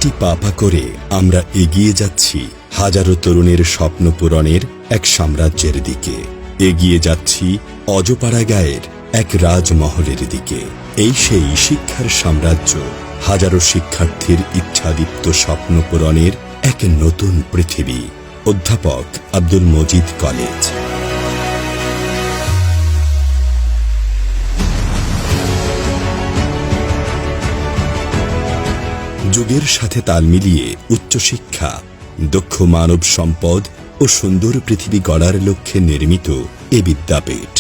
প্রতিটি পা করে আমরা এগিয়ে যাচ্ছি হাজারো তরুণের স্বপ্ন পূরণের এক সাম্রাজ্যের দিকে। এগিয়ে যাচ্ছি অজপাড়া গাঁয়ের এক রাজমহলের দিকে। এই সেই শিক্ষার সাম্রাজ্য, হাজারো শিক্ষার্থীর ইচ্ছাদীপ্ত স্বপ্ন পূরণের এক নতুন পৃথিবী। অধ্যাপক আব্দুল মজিদ কলেজ। যুগের সাথে তাল মিলিয়ে উচ্চশিক্ষা, দক্ষ মানব সম্পদ ও সুন্দর পৃথিবী গড়ার লক্ষ্যে নির্মিত এ বিদ্যাপীঠ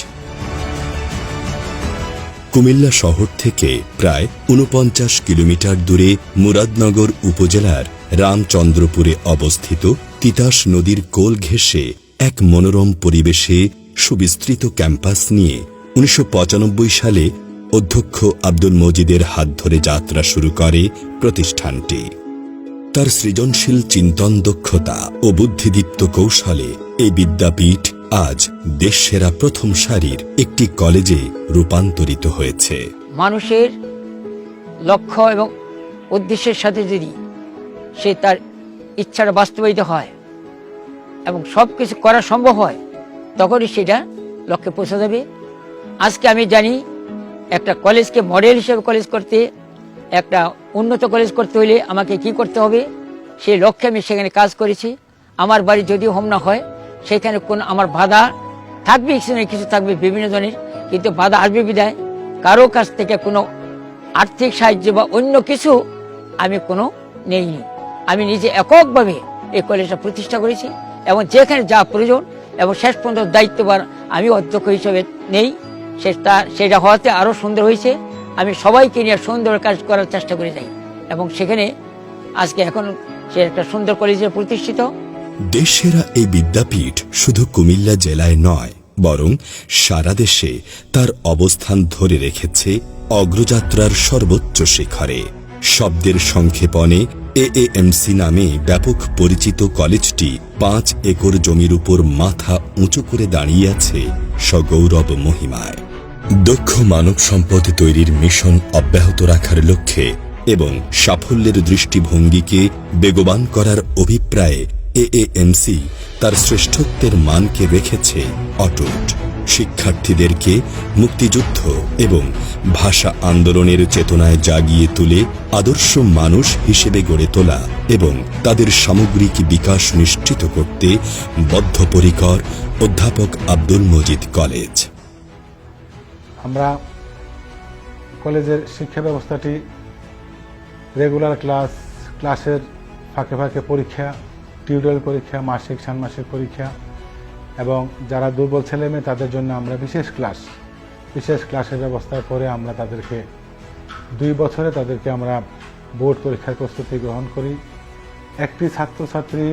কুমিল্লা শহর থেকে প্রায় ৪৯ কিলোমিটার দূরে মুরাদনগর উপজেলার রামচন্দ্রপুরে অবস্থিত তিতাস নদীর কোল ঘেঁষে এক মনোরম পরিবেশে সুবিস্তৃত ক্যাম্পাস নিয়ে ১৯৯৫ সালে অধ্যক্ষ আব্দুল মজিদের হাত ধরে যাত্রা শুরু করে প্রতিষ্ঠানটি। তার সৃজনশীল চিন্তন, দক্ষতা ও বুদ্ধিদীপ্ত কৌশলে এই বিদ্যাপীঠ আজ দেশসেরা প্রথম সারির একটি কলেজে রূপান্তরিত হয়েছে। মানুষের লক্ষ্য এবং উদ্দেশ্যের সাথে যদি সে তার ইচ্ছাটা বাস্তবায়িত হয় এবং সব কিছু করা সম্ভব হয়, তখনই সেটা লক্ষ্যে পৌঁছে যাবে। আজকে আমি জানি একটা কলেজকে মডেল হিসেবে কলেজ করতে, একটা উন্নত কলেজ করতে হলে আমাকে কি করতে হবে, সেই লক্ষ্যে আমি সেখানে কাজ করেছি। আমার বাড়ি যদিও হোম না হয়, সেখানে কোন আমার বাধা থাকবে, কিছু থাকবে বিভিন্ন ধরনের, কিন্তু বাধা আসবে বিদায় কারো কাছ থেকে কোনো আর্থিক সাহায্য বা অন্য কিছু আমি কোনো নেইনি। আমি নিজে এককভাবে এই কলেজটা প্রতিষ্ঠা করেছি এবং যেখানে যা প্রয়োজন এবং শেষ পর্যন্ত দায়িত্বভার আমি অধ্যক্ষ হিসেবে নেই। সেটা হওয়াতে আরও সুন্দর হয়েছে। আমি সবাইকে নিয়ে সুন্দর কাজ করার চেষ্টা করে যাই এবং সেখানে আজকে এখন সে একটা সুন্দর কলেজে প্রতিষ্ঠিত। দেশসেরা এই বিদ্যাপীঠ শুধু কুমিল্লা জেলায় নয়, বরং সারা দেশে তার অবস্থান ধরে রেখেছে অগ্রযাত্রার সর্বোচ্চ শিখরে। শব্দের সংক্ষেপণে এএএমসি নামে ব্যাপক পরিচিত কলেজটি ৫ একর জমির উপর মাথা উঁচু করে দাঁড়িয়ে আছে সগৌরব মহিমায়। দক্ষ মানব সম্পদ তৈরির মিশন অব্যাহত রাখার লক্ষ্যে এবং সাফল্যের দৃষ্টিভঙ্গিকে বেগবান করার অভিপ্রায়ে এএএমসি তার শ্রেষ্ঠত্বের মানকে রেখেছে অটুট। শিক্ষার্থীদেরকে মুক্তিযুদ্ধ এবং ভাষা আন্দোলনের চেতনায় জাগিয়ে তুলে আদর্শ মানুষ হিসেবে গড়ে তোলা এবং তাদের সামগ্রিক বিকাশ নিশ্চিত করতে বদ্ধপরিকর অধ্যাপক আব্দুল মজিদ কলেজ। আমরা কলেজের শিক্ষা ব্যবস্থাটি রেগুলার ক্লাসের ফাঁকে ফাঁকে পরীক্ষা, টিউটোরিয়াল পরীক্ষা, মাসিক ষান্মাসিক পরীক্ষা এবং যারা দুর্বল ছেলেমেয়ে তাদের জন্য আমরা বিশেষ ক্লাসের ব্যবস্থা করে আমরা তাদেরকে 2 বছরে তাদেরকে আমরা বোর্ড পরীক্ষার প্রস্তুতি গ্রহণ করি। একটি ছাত্রছাত্রী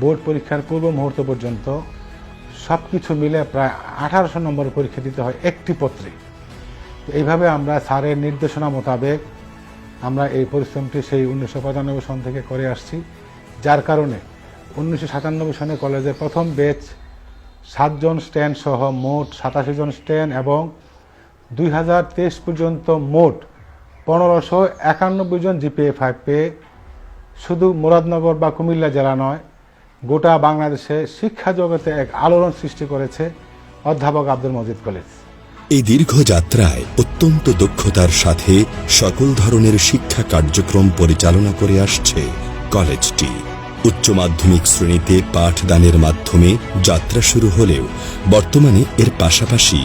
বোর্ড পরীক্ষার পূর্ব মুহূর্ত পর্যন্ত সব কিছু মিলে প্রায় 1800 নম্বর পরীক্ষা দিতে হয় একটি পত্রে। এইভাবে আমরা স্যারের নির্দেশনা মোতাবেক আমরা এই পরিশ্রমটি সেই 1995 সন থেকে করে আসছি, যার কারণে 1997 সনে কলেজের প্রথম ব্যাচ 7 জন স্ট্যান্ড সহ মোট 87 জন স্ট্যান্ড এবং 2023 পর্যন্ত মোট 1591 জন জিপিএ 5 পেয়ে শুধু মুরাদনগর বা কুমিল্লা জেলা নয়, গোটা বাংলাদেশে শিক্ষা জগতে এক আলোড়ন সৃষ্টি করেছে অধ্যাপক আব্দুল মজিদ কলেজ। এই দীর্ঘ যাত্রায় অত্যন্ত দক্ষতার সাথে সকল ধরনের শিক্ষা কার্যক্রম পরিচালনা করে আসছে কলেজটি। উচ্চ মাধ্যমিক শ্রেণীতে পাঠদানের মাধ্যমে যাত্রা শুরু হলেও বর্তমানে এর পাশাপাশি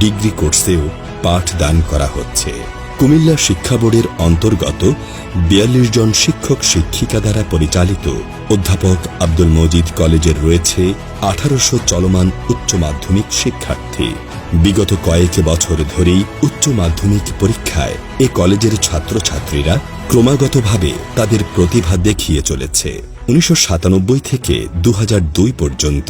ডিগ্রি কোর্সেও পাঠদান করা হচ্ছে। কুমিল্লা শিক্ষা বোর্ডের অন্তর্গত ৪২ জন শিক্ষক শিক্ষিকা দ্বারা পরিচালিত অধ্যাপক আব্দুল মজিদ কলেজের রয়েছে 1800 চলমান উচ্চ মাধ্যমিক শিক্ষার্থী। বিগত কয়েক বছর ধরেই উচ্চ মাধ্যমিক পরীক্ষায় এ কলেজের ছাত্রছাত্রীরা ক্রমাগতভাবে তাদের প্রতিভা দেখিয়ে চলেছে। 1997 থেকে 2002 পর্যন্ত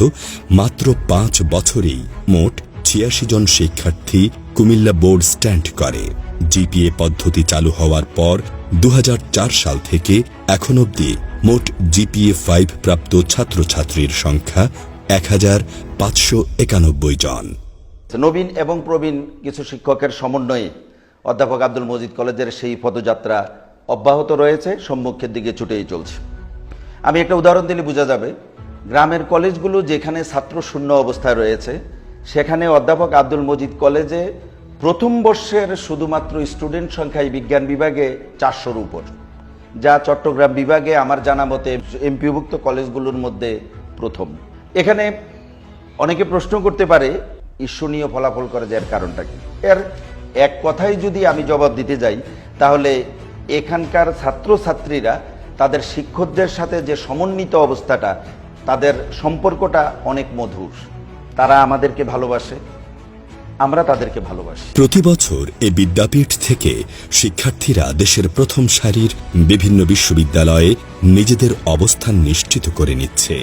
মাত্র 5 বছরেই মোট 86 জন শিক্ষার্থী কুমিল্লা বোর্ড স্ট্যান্ড করে। জিপিএ পদ্ধতি চালু হওয়ার পর 2004 সাল থেকে এখন অবধি মোট জিপিএ 5 প্রাপ্ত ছাত্রছাত্রীর সংখ্যা 1591 জন। নবীন এবং প্রবীণ কিছু শিক্ষকের সমন্বয়ে অধ্যাপক আব্দুল মজিদ কলেজের সেই পদযাত্রা অব্যাহত রয়েছে, সম্মুখের দিকে ছুটেই চলছে। আমি একটা উদাহরণ দিলে বোঝা যাবে, গ্রামের কলেজগুলো যেখানে ছাত্র শূন্য অবস্থায় রয়েছে, সেখানে অধ্যাপক আব্দুল মজিদ কলেজে প্রথম বর্ষের শুধুমাত্র স্টুডেন্ট সংখ্যায় বিজ্ঞান বিভাগে 400-র উপর, যা চট্টগ্রাম বিভাগে আমার জানা মতে এমপিভুক্ত কলেজগুলোর মধ্যে প্রথম। এখানে অনেকে প্রশ্ন করতে পারে ঈর্ষণীয় ফলাফল করে যাওয়ার কারণটা কি। এর এক কথাই যদি আমি জবাব দিতে যাই, তাহলে এখানকার ছাত্রছাত্রীরা তাদের শিক্ষকদের সাথে যে সমন্বিত অবস্থাটা, তাদের সম্পর্কটা অনেক মধুর। তারা আমাদেরকে ভালোবাসে, আমরা তাদেরকে ভালোবাসি। প্রতি বছর এ বিদ্যাপীঠ থেকে শিক্ষার্থীরা দেশের প্রথম সারির বিভিন্ন বিশ্ববিদ্যালয়ে নিজেদের অবস্থান নিশ্চিত করে নিচ্ছে।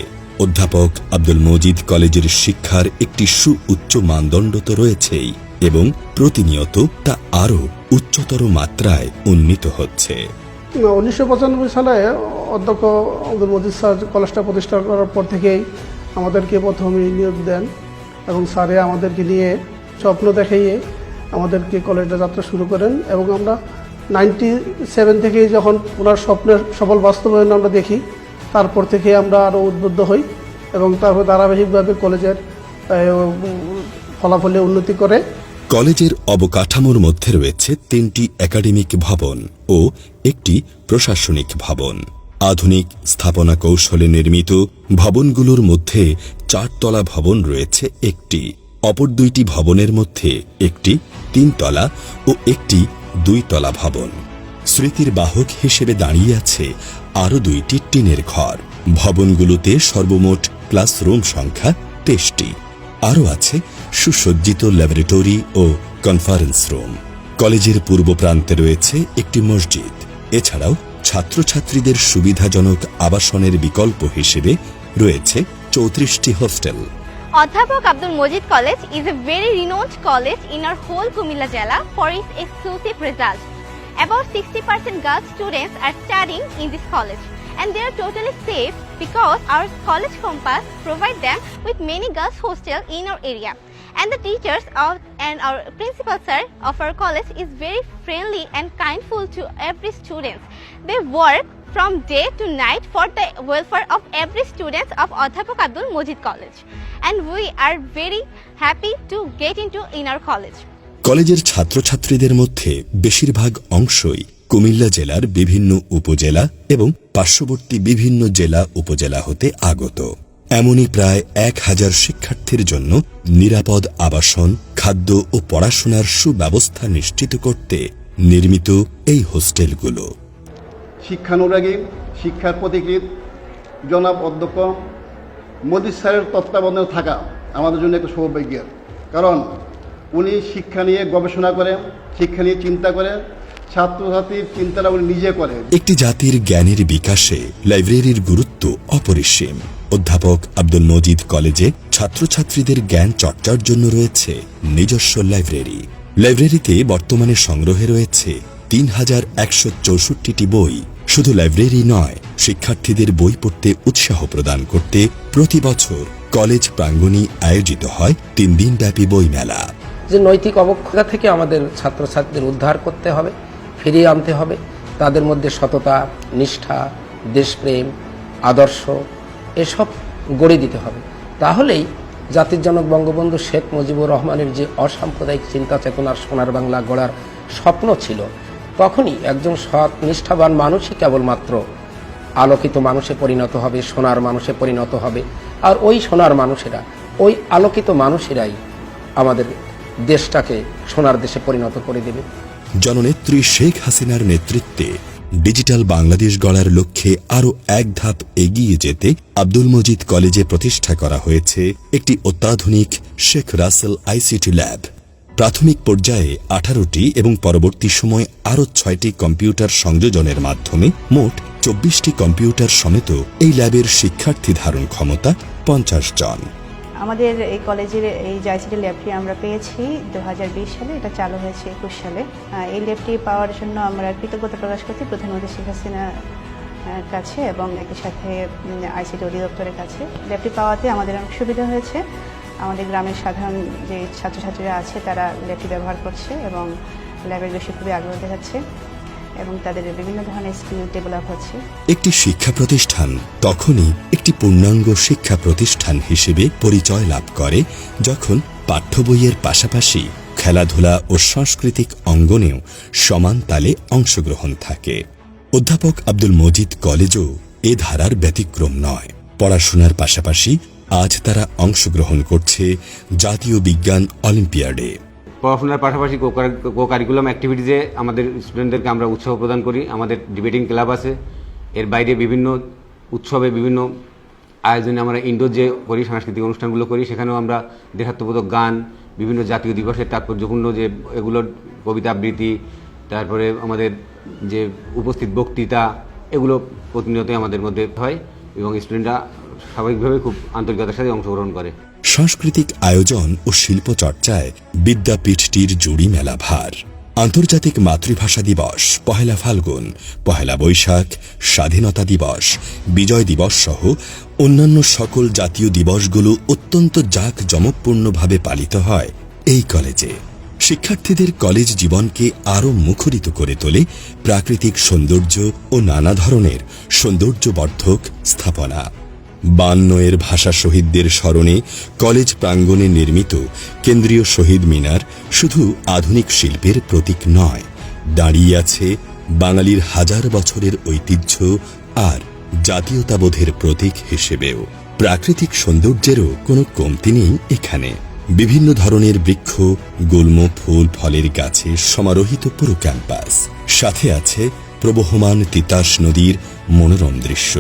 অধ্যাপক আব্দুল মজিদ কলেজের শিক্ষার একটি সুউচ্চ মানদণ্ড তো রয়েছেই, এবং প্রতিনিয়ত তা আরও উচ্চতর মাত্রায় উন্নীত হচ্ছে। 1995 সালে অধ্যক্ষ আব্দুল মজিদ স্যার কলেজটা প্রতিষ্ঠা করার পর থেকেই আমাদেরকে প্রথমে নিয়োগ দেন, এবং স্যারে আমাদেরকে নিয়ে স্বপ্ন দেখাইয়ে আমাদেরকে কলেজটা যাত্রা শুরু করেন। এবং আমরা 97 থেকেই যখন ওনার স্বপ্নের সফল বাস্তবায়ন আমরা দেখি, তারপর থেকে আমরা আরও উদ্বুদ্ধ হই, এবং তারপর ধারাবাহিকভাবে কলেজের ফলাফলে উন্নতি করে। কলেজের অবকাঠামোর মধ্যে রয়েছে 3টি একাডেমিক ভবন ও একটি প্রশাসনিক ভবন। আধুনিক স্থাপনা কৌশলে নির্মিত ভবনগুলোর মধ্যে 4 তলা ভবন রয়েছে একটি, অপর 2টি ভবনের মধ্যে একটি 3 তলা ও একটি 2 তলা ভবন। স্মৃতির বাহক হিসেবে দাঁড়িয়ে আছে আরও 2টি টিনের ঘর। ভবনগুলোতে সর্বমোট ক্লাসরুম সংখ্যা 23টি। আরও আছে সুসজ্জিত ল্যাবরেটরি ও কনফারেন্স রুম। কলেজের পূর্ব প্রান্তে রয়েছে একটি মসজিদ। এছাড়াও ছাত্রছাত্রীদের সুবিধাজনক আবাসনের বিকল্প হিসেবে রয়েছে 34টি hostel. Adhyapak Abdul Mojid College is a very renowned college in our whole Kumilla Jela for its exclusive results. About 60% girls students are studying in this college, and they are totally safe because our college campus provide them with many girls hostel in our area. And the teachers and our principal sir of our college is very friendly and kindful to every student. They work from day to night for the welfare of every student of Adhyapak Abdul Mojid College, and we are very happy to get into in our college. কলেজের ছাত্রছাত্রীদের মধ্যে বেশিরভাগ অংশই কুমিল্লা জেলার বিভিন্ন উপজেলা এবং পার্শ্ববর্তী বিভিন্ন জেলা উপজেলা হতে আগত। এমনই প্রায় 1000 শিক্ষার্থীর জন্য নিরাপদ আবাসন, খাদ্য ও পড়াশোনার সুব্যবস্থা নিশ্চিত করতে নির্মিত এই হোস্টেলগুলো। শিক্ষানুরাগী, শিক্ষার পথিকৃৎ জনাব অধ্যক্ষ মজিদ স্যারের তত্ত্বাবধানে থাকা আমাদের জন্য একটা সৌভাগ্যের, কারণ উনি শিক্ষা নিয়ে গবেষণা করেন, শিক্ষা নিয়ে চিন্তা করেন, ছাত্রছাত্রীর চিন্তাটা উনি নিজে করেন। একটি জাতির জ্ঞানের বিকাশে লাইব্রেরির গুরুত্ব অপরিসীম। অধ্যাপক আব্দুল মজিদ কলেজে ছাত্রছাত্রীদের জ্ঞান চর্চার জন্য রয়েছে নিজস্ব লাইব্রেরি। লাইব্রেরিতে বর্তমানে সংগ্রহে রয়েছে 3164টি বই। শুধু লাইব্রেরি নয়, শিক্ষার্থীদের বই পড়তে উৎসাহ প্রদান করতে প্রতি বছর কলেজ প্রাঙ্গণে আয়োজিত হয় 3 দিনব্যাপী বই মেলা। যে নৈতিক অবক্ষয়তা থেকে আমাদের ছাত্রছাত্রীদের উদ্ধার করতে হবে, ফিরিয়ে আনতে হবে, তাদের মধ্যে সততা, নিষ্ঠা, দেশপ্রেম, আদর্শ এসব গড়ে দিতে হবে। তাহলেই জাতির জনক বঙ্গবন্ধু শেখ মুজিবুর রহমানের যে অসাম্প্রদায়িক চিন্তা চেতনার সোনার বাংলা গড়ার স্বপ্ন ছিল, তখনই একজন সৎ নিষ্ঠাবান মানুষই কেবলমাত্র আলোকিত মানুষে পরিণত হবে, সোনার মানুষে পরিণত হবে। আর ওই সোনার মানুষেরা, ওই আলোকিত মানুষেরাই আমাদের দেশটাকে সোনার দেশে পরিণত করে দেবে। জননেত্রী শেখ হাসিনার নেতৃত্বে ডিজিটাল বাংলাদেশ গড়ার লক্ষ্যে আরও এক ধাপ এগিয়ে যেতে আব্দুল মজিদ কলেজে প্রতিষ্ঠা করা হয়েছে একটি অত্যাধুনিক শেখ রাসেল আইসিটি ল্যাব। প্রাথমিক পর্যায়ে 18টি এবং পরবর্তী সময় আরও 6টি কম্পিউটার সংযোজনের মাধ্যমে মোট 24টি কম্পিউটার সমেত এই ল্যাবের শিক্ষার্থী ধারণ ক্ষমতা 50 জন। আমাদের এই কলেজের এই আইসিটি ল্যাবটি আমরা পেয়েছি 2020 সালে, এটা চালু হয়েছে 21 সালে। এই ল্যাবটি পাওয়ার জন্য আমরা কৃতজ্ঞতা প্রকাশ করছি প্রধানমন্ত্রী শেখ হাসিনার কাছে এবং একই সাথে আইসিটি অধিদপ্তরের কাছে। ল্যাবটি পাওয়াতে আমাদের অনেক সুবিধা হয়েছে। আমাদের গ্রামের সাধারণ যে ছাত্রছাত্রীরা আছে তারা ল্যাবটি ব্যবহার করছে এবং ল্যাবের বিষয়ে খুবই আগ্রহ দেখাচ্ছে। এবং তাদের বিভিন্ন ধরনের স্কিল ডেভেলপ হচ্ছে। একটি শিক্ষা প্রতিষ্ঠান তখনই একটি পূর্ণাঙ্গ শিক্ষা প্রতিষ্ঠান হিসেবে পরিচয় লাভ করে যখন পাঠ্য বইয়ের পাশাপাশি খেলাধুলা ও সাংস্কৃতিক অঙ্গনেও সমান তালে অংশগ্রহণ থাকে। অধ্যাপক আব্দুল মজিদ কলেজও এ ধারার ব্যতিক্রম নয়। পড়াশোনার পাশাপাশি আজ তারা অংশগ্রহণ করছে জাতীয় বিজ্ঞান অলিম্পিয়াডে। পড়াশোনার পাশাপাশি কো কারিকুলাম অ্যাক্টিভিটিজে আমাদের স্টুডেন্টদেরকে আমরা উৎসাহ প্রদান করি। আমাদের ডিবেটিং ক্লাব আছে, এর বাইরে বিভিন্ন উৎসবে বিভিন্ন আয়োজনে আমরা ইনডোর যে করি, সাংস্কৃতিক অনুষ্ঠানগুলো করি, সেখানেও আমরা দেশাত্মবোধক গান, বিভিন্ন জাতীয় দিবসের তাৎপর্যপূর্ণ যে এগুলোর কবিতা আবৃত্তি, তারপরে আমাদের যে উপস্থিত বক্তৃতা, এগুলো প্রতিনিয়তই আমাদের মধ্যে হয় এবং স্টুডেন্টরা স্বাভাবিকভাবে খুব আন্তরিকতার সাথে অংশগ্রহণ করে। সাংস্কৃতিক আয়োজন ও শিল্পচর্চায় বিদ্যাপীঠটির জুড়ি মেলা ভার। আন্তর্জাতিক মাতৃভাষা দিবস, পহেলা ফাল্গুন, পহেলা বৈশাখ, স্বাধীনতা দিবস, বিজয় দিবস সহ অন্যান্য সকল জাতীয় দিবসগুলো অত্যন্ত জাঁকজমকপূর্ণভাবে পালিত হয় এই কলেজে। শিক্ষার্থীদের কলেজ জীবনকে আরও মুখরিত করে তোলে প্রাকৃতিক সৌন্দর্য ও নানা ধরনের সৌন্দর্যবর্ধক স্থাপনা। 52 ভাষা শহীদদের স্মরণে কলেজ প্রাঙ্গণে নির্মিত কেন্দ্রীয় শহীদ মিনার শুধু আধুনিক শিল্পের প্রতীক নয়, দাঁড়িয়ে আছে বাঙালির হাজার বছরের ঐতিহ্য আর জাতীয়তাবোধের প্রতীক হিসেবেও। প্রাকৃতিক সৌন্দর্যেরও কোনো কমতি নেই এখানে। বিভিন্ন ধরনের বৃক্ষ, গুল্ম, ফুল, ফলের গাছে সমারোহিত পুরো ক্যাম্পাস। সাথে আছে প্রবহমান তিতাস নদীর মনোরম দৃশ্য।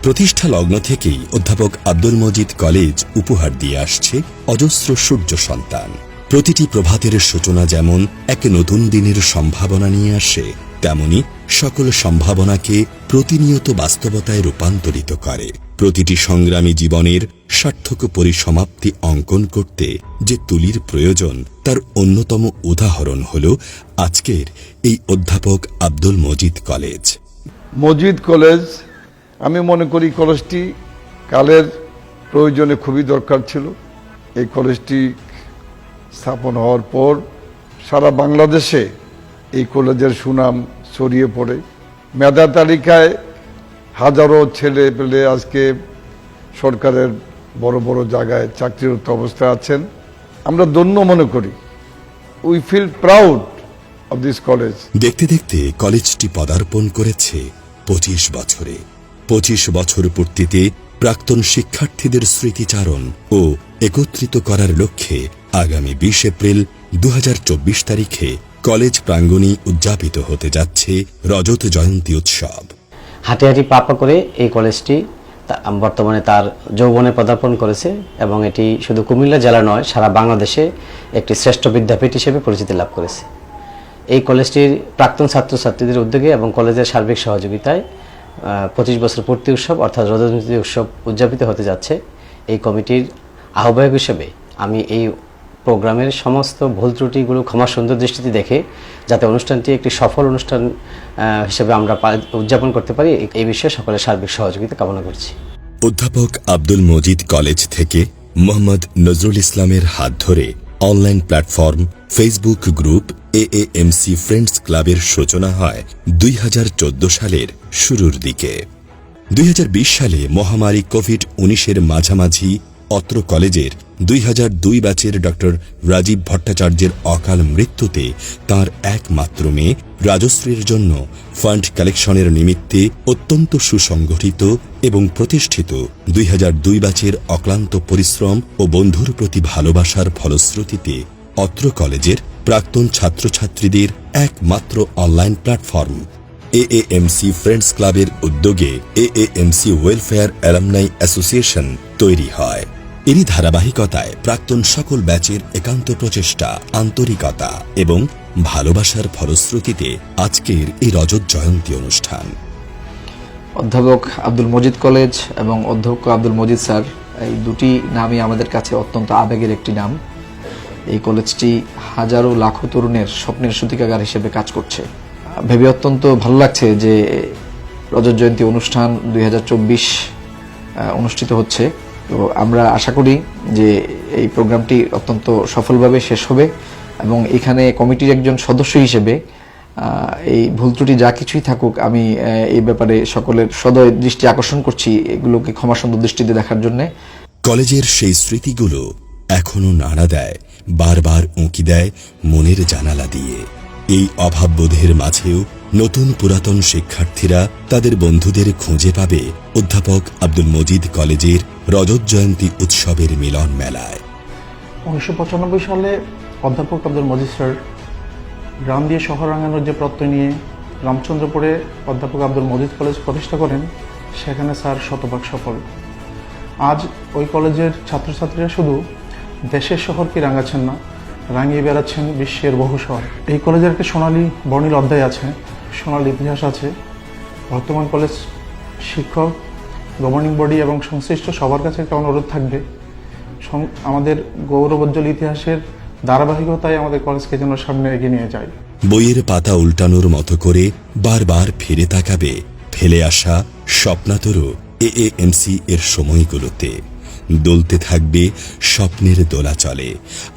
প্রতিষ্ঠা লগ্ন থেকেই অধ্যাপক আব্দুল মজিদ কলেজ উপহার দিয়ে আসছে অজস্র সূর্য সন্তান। প্রতিটি প্রভাতের সূচনা যেমন এক নতুন দিনের সম্ভাবনা নিয়ে আসে, তেমনি সকল সম্ভাবনাকে প্রতিনিয়ত বাস্তবতায় রূপান্তরিত করে। প্রতিটি সংগ্রামী জীবনের সার্থক পরিসমাপ্তি অঙ্কন করতে যে তুলির প্রয়োজন, তার অন্যতম উদাহরণ হল আজকের এই অধ্যাপক আব্দুল মজিদ কলেজ। মজিদ কলেজ, আমি মনে করি কলেজটি কালের প্রয়োজনে খুবই দরকার ছিল। এই কলেজটি স্থাপন হওয়ার পর সারা বাংলাদেশে এই কলেজের সুনাম ছড়িয়ে পড়ে। মেধা তালিকায় হাজারো ছেলে পেলে আজকে সরকারের বড় বড় জায়গায় চাকরিরত অবস্থায় আছেন। আমরা ধন্য মনে করি। We feel proud of this college. দেখতে দেখতে কলেজটি পদার্পণ করেছে 25 বছরে। 25 বছর পূর্তিতে প্রাক্তন শিক্ষার্থীদের স্মৃতিচারণ ও একত্রিত করার লক্ষ্যে আগামী 20 এপ্রিল 2024 তারিখে কলেজ প্রাঙ্গণে উদযাপিত হতে যাচ্ছে রজত জয়ন্তী উৎসব। হাঁটি হাঁটি পাপা করে এই কলেজটি বর্তমানে তার যৌবনে পদার্পণ করেছে এবং এটি শুধু কুমিল্লা জেলা নয়, সারা বাংলাদেশে একটি শ্রেষ্ঠ বিদ্যাপীঠ হিসেবে পরিচিতি লাভ করেছে। এই কলেজটির প্রাক্তন ছাত্রছাত্রীদের উদ্যোগে এবং কলেজের সার্বিক সহযোগিতায় 25 বছর পূর্তি উৎসব অর্থাৎ রজত জয়ন্তী উৎসব উদযাপিত হতে যাচ্ছে। এই কমিটির আহ্বায়ক হিসেবে আমি এই প্রোগ্রামের সমস্ত ভুল ত্রুটিগুলো ক্ষমা সুন্দর দৃষ্টিতে দেখে যাতে অনুষ্ঠানটি একটি সফল অনুষ্ঠান হিসেবে আমরা উদযাপন করতে পারি, এই বিষয়ে সকলের সার্বিক সহযোগিতা কামনা করছি। অধ্যাপক আব্দুল মজিদ কলেজ থেকে মোহাম্মদ নজরুল ইসলামের হাত ধরে online platform, Facebook group AAMC friends ক্লাবের সূচনা হয় 2014 সালের শুরুর দিকে। 2020 সালে মহামারী কোভিড-19 মাঝামাঝি অত্র কলেজের 2002 ব্যাচের ডক্টর রাজীব ভট্টাচার্যের অকাল মৃত্যুতে তার একমাত্র মেয়ে রাজশ্রীর জন্য ফান্ড কালেকশনের নিমিত্তে অত্যন্ত সুসংগঠিত এবং প্রতিষ্ঠিত 2002 ব্যাচের অক্লান্ত পরিশ্রম ও বন্ধুর প্রতি ভালোবাসার ফলশ্রুতিতে অত্র কলেজের প্রাক্তন ছাত্রছাত্রীদের একমাত্র অনলাইন প্ল্যাটফর্ম এএএমসি ফ্রেন্ডস ক্লাবের উদ্যোগে এএএমসি ওয়েলফেয়ার অ্যালামনাই অ্যাসোসিয়েশন তৈরি হয়। এরই ধারাবাহিকতায় প্রাক্তন সকল ব্যাচের একান্ত প্রচেষ্টা, আন্তরিকতা এবং ভালোবাসার ফলশ্রুতিতে আজকের এই রজত জয়ন্তী অনুষ্ঠান। অধ্যাপক আব্দুল মজিদ কলেজ এবং অধ্যক্ষ আব্দুল মজিদ স্যার, এই দুটি নামই আমাদের কাছে অত্যন্ত আবেগের একটি নাম। এই কলেজটি হাজারো লাখো তরুণের স্বপ্নের সূতিকাগার হিসেবে কাজ করছে। ভেবে অত্যন্ত ভালো লাগছে যে রজত জয়ন্তী অনুষ্ঠান 2024 অনুষ্ঠিত হচ্ছে। তো আমরা আশা করি যে এই প্রোগ্রামটি অত্যন্ত সফলভাবে শেষ হবে এবং এখানে কমিটির একজন সদস্য হিসেবে এই ভুল ত্রুটি যা কিছুই থাকুক, আমি এই ব্যাপারে সকলের সদয় দৃষ্টি আকর্ষণ করছি এগুলোকে ক্ষমাসুন্দর দৃষ্টিতে দেখার জন্যে। কলেজের সেই স্মৃতিগুলো এখনো নাড়া দেয়, বারবার উঁকি দেয় মনের জানালা দিয়ে। এই অভাববোধের মাঝেও নতুন পুরাতন শিক্ষার্থীরা তাদের বন্ধুদের খুঁজে পাবে অধ্যাপক আব্দুল মজিদ কলেজের রজত জয়ন্তী উৎসবের মিলন মেলায়। 1995 সালে অধ্যাপক আব্দুল মজিদ স্যার গ্রাম দিয়ে শহর রাঙানোর যে প্রত্যয় নিয়ে রামচন্দ্রপুরে অধ্যাপক আব্দুল মজিদ কলেজ প্রতিষ্ঠা করেন, সেখানে স্যার শতভাগ সফল। আজ ওই কলেজের ছাত্রছাত্রীরা শুধু দেশের শহরকে রাঙাচ্ছেন না, রাঙিয়ে বেড়াচ্ছেন বিশ্বের বহু শহর। এই কলেজের একটা সোনালী বর্ণিল অধ্যায় আছে, সোনালী ইতিহাস আছে। বর্তমান কলেজ শিক্ষক, গভর্নিং বডি এবং সংশ্লিষ্ট সবার কাছে একটা অনুরোধ থাকবে, আমাদের গৌরবোজ্জ্বল ইতিহাসের ধারাবাহিকতায় আমাদের কলেজকে যেন সামনে এগিয়ে নিয়ে যায়। বইয়ের পাতা উল্টানোর মতো করে বারবার ফিরে তাকাবে ফেলে আসা স্বপ্নাতরু এএএমসি এর সময়গুলোতে। দোলতে থাকবে স্বপ্নের দোলাচলে,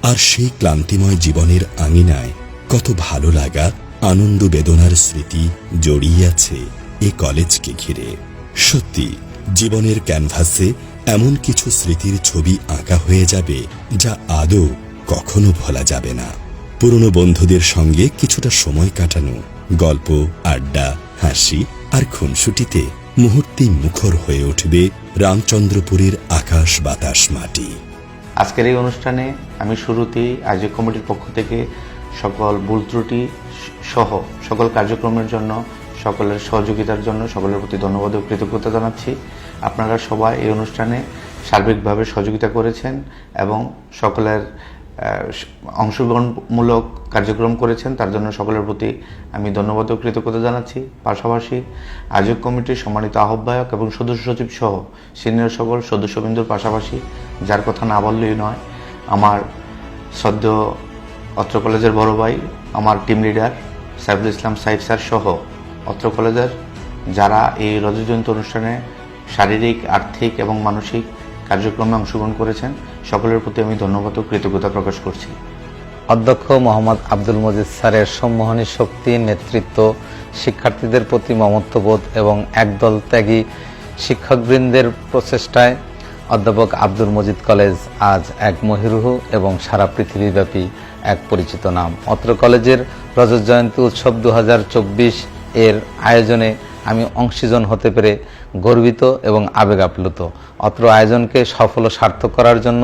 আর সেই ক্লান্তিময় জীবনের আঙিনায় কত ভালো লাগা, আনন্দ বেদনার স্মৃতি জড়িয়ে আছে এ কলেজকে ঘিরে। সত্যি জীবনের ক্যানভাসে এমন কিছু স্মৃতির ছবি আঁকা হয়ে যাবে যা আদৌ কখনো ভোলা যাবে না। পুরনো বন্ধুদের সঙ্গে কিছুটা সময় কাটানো, গল্প, আড্ডা, হাসি আর খুনসুটিতে মুহূর্তেই মুখর হয়ে উঠবে রামচন্দ্রপুরের আকাশ বাতাস মাটি। আজকের এই অনুষ্ঠানে আমি শুরুতেই আয়োজক কমিটির পক্ষ থেকে সকল ভুল ত্রুটি সহ সকল কার্যক্রমের জন্য, সকলের সহযোগিতার জন্য সকলের প্রতি ধন্যবাদ ও কৃতজ্ঞতা জানাচ্ছি। আপনারা সবাই এই অনুষ্ঠানে সার্বিকভাবে সহযোগিতা করেছেন এবং সকলের অংশগ্রহণমূলক কার্যক্রম করেছেন, তার জন্য সকলের প্রতি আমি ধন্যবাদ ও কৃতজ্ঞতা জানাচ্ছি। পাশাপাশি আয়োজক কমিটির সম্মানিত আহ্বায়ক এবং সদস্য সচিব সহ সিনিয়র সকল সদস্যবৃন্দর পাশাপাশি, যার কথা না বললেই নয়, আমার সদ্য অত্র কলেজের বড় ভাই, আমার team leader Saiful Islam Saif sir সহ অত্র কলেজের যারা এই রজত জয়ন্তী অনুষ্ঠানে শারীরিক, আর্থিক এবং মানসিক কার্যক্রমে অংশগ্রহণ করেছেন, সকলের প্রতি আমি ধন্যবাদ ও কৃতজ্ঞতা প্রকাশ করছি। অধ্যক্ষ মোহাম্মদ আব্দুল মজিদ স্যারের সম্মোহনী শক্তি, নেতৃত্ব, শিক্ষার্থীদের প্রতি মমত্ববোধ এবং একদল ত্যাগী শিক্ষকবৃন্দের প্রচেষ্টায় অধ্যাপক আব্দুল মজিদ কলেজ আজ এক মহিরুহ এবং সারা পৃথিবীব্যাপী এক পরিচিত নাম। অত্র কলেজের রজত জয়ন্তী উৎসব 2024 এর আয়োজনে আমি অংশীজন হতে পেরে গর্বিত এবং আবেগ আপ্লুত। অত্র আয়োজনকে সফল ও সার্থক করার জন্য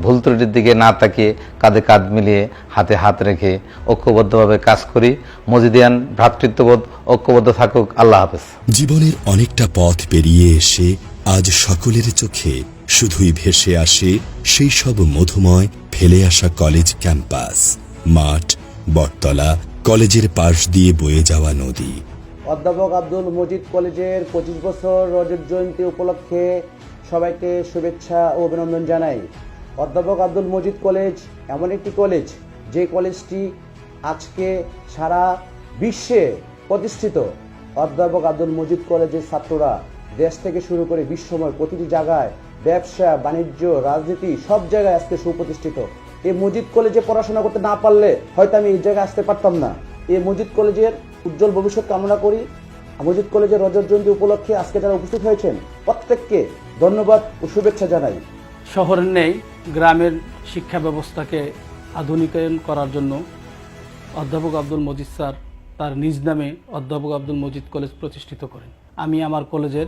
ভুল ত্রুটির দিকে না তাকিয়ে কাঁধে কাঁধ মিলিয়ে হাতে হাত রেখে ঐক্যবদ্ধভাবে কাজ করি। মজিদিয়ান ভ্রাতৃত্ববোধ ঐক্যবদ্ধ থাকুক। আল্লাহ হাফেজ। জীবনের অনেকটা পথ পেরিয়ে এসে আজ সকলের চোখে শুধুই ভেসে আসে সেই সব মধুময় ফেলে আসা কলেজ ক্যাম্পাস, মাঠ, বটতলা, কলেজের পাশ দিয়ে বয়ে যাওয়া নদী। অধ্যাপক আব্দুল মজিদ কলেজের 25 বছর রজত জয়ন্তী উপলক্ষে সবাইকে শুভেচ্ছা ও অভিনন্দন জানাই। অধ্যাপক আব্দুল মজিদ কলেজ এমন একটি কলেজ, যে কলেজটি আজকে সারা বিশ্বে প্রতিষ্ঠিত। অধ্যাপক আব্দুল মজিদ কলেজের ছাত্ররা দেশ থেকে শুরু করে বিশ্বময় প্রতিটি জায়গায় ব্যবসা, বাণিজ্য, রাজনীতি সব জায়গায় আজকে সুপ্রতিষ্ঠিত। এই মজিদ কলেজে পড়াশোনা করতে না পারলে হয়তো আমি এই জায়গায় আসতে পারতাম না। এই মজিদ কলেজের উজ্জ্বল ভবিষ্যৎ কামনা করি। মজিদ কলেজের রজত জয়ন্তী উপলক্ষে আজকে যারা উপস্থিত হয়েছেন প্রত্যেককে ধন্যবাদ ও শুভেচ্ছা জানাই। শহরের নেই গ্রামের শিক্ষা ব্যবস্থাকে আধুনিকায়ন করার জন্য অধ্যাপক আব্দুল মজিদ স্যার তার নিজ নামে অধ্যাপক আব্দুল মজিদ কলেজ প্রতিষ্ঠিত করেন। আমি আমার কলেজের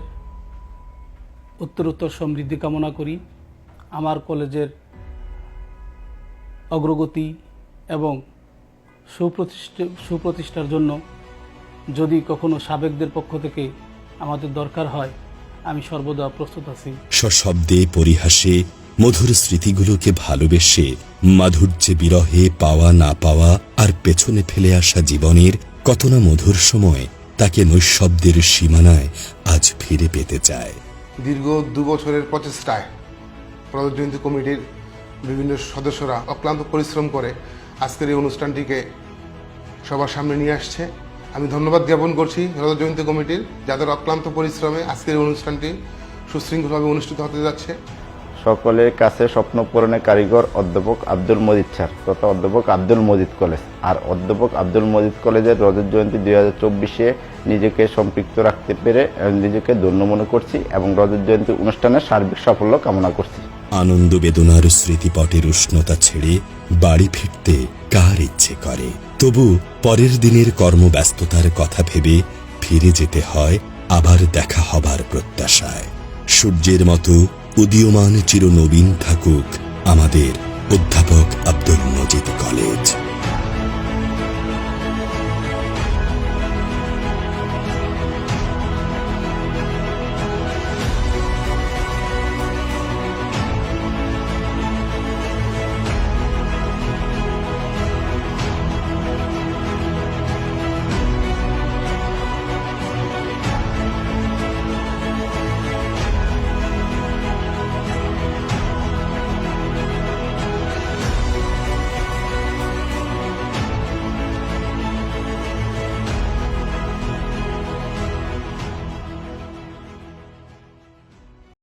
উত্তরোত্তর সমৃদ্ধি কামনা করি। আমার কলেজের অগ্রগতি এবং সুপ্রতিষ্ঠার জন্য যদি কখনো সাবেকদের পক্ষ থেকে আমাদের দরকার হয়, আমি সর্বদা প্রস্তুত আছি। সশব্দে পরিহাসে মধুর স্মৃতিগুলোকে ভালোবেসে মাধুর্যে বিরহে পাওয়া না পাওয়া আর পেছনে ফেলে আসা জীবনের কত না মধুর সময় তাকে নৈঃশব্দের সীমানায় আজ ফিরে পেতে চায়। দীর্ঘ 2 বছরের প্রচেষ্টায় রজত জয়ন্তী কমিটির বিভিন্ন সদস্যরা অক্লান্ত পরিশ্রম করে আজকের এই অনুষ্ঠানটিকে সবার সামনে নিয়ে আসছে। আমি ধন্যবাদ জ্ঞাপন করছি রজত জয়ন্তী কমিটির, যাদের অক্লান্ত পরিশ্রমে আজকের এই অনুষ্ঠানটি সুশৃঙ্খলভাবে অনুষ্ঠিত হতে যাচ্ছে। সকলের কাছে স্বপ্ন পূরণের কারিগর অধ্যাপক আব্দুল মজিদ স্যার তথা অধ্যাপক আব্দুল মজিদ কলেজ। আর অধ্যাপক আব্দুল মজিদ কলেজের রজত জয়ন্তী 2024-এ নিজেকে সম্পৃক্ত রাখতে পেরে নিজেকে ধন্য মনে করছি এবং রজত জয়ন্তী অনুষ্ঠানের সার্বিক সাফল্য কামনা করছি। আনন্দ বেদনার স্মৃতিপটের উষ্ণতা ছেড়ে বাড়ি ফিরতে কার ইচ্ছে করে, তবু পরের দিনের কর্মব্যস্ততার কথা ভেবে ফিরে যেতে হয় আবার দেখা হবার প্রত্যাশায়। সূর্যের মতো উদীয়মান চিরনবীন থাকুক আমাদের অধ্যাপক আব্দুল মজিদ কলেজ।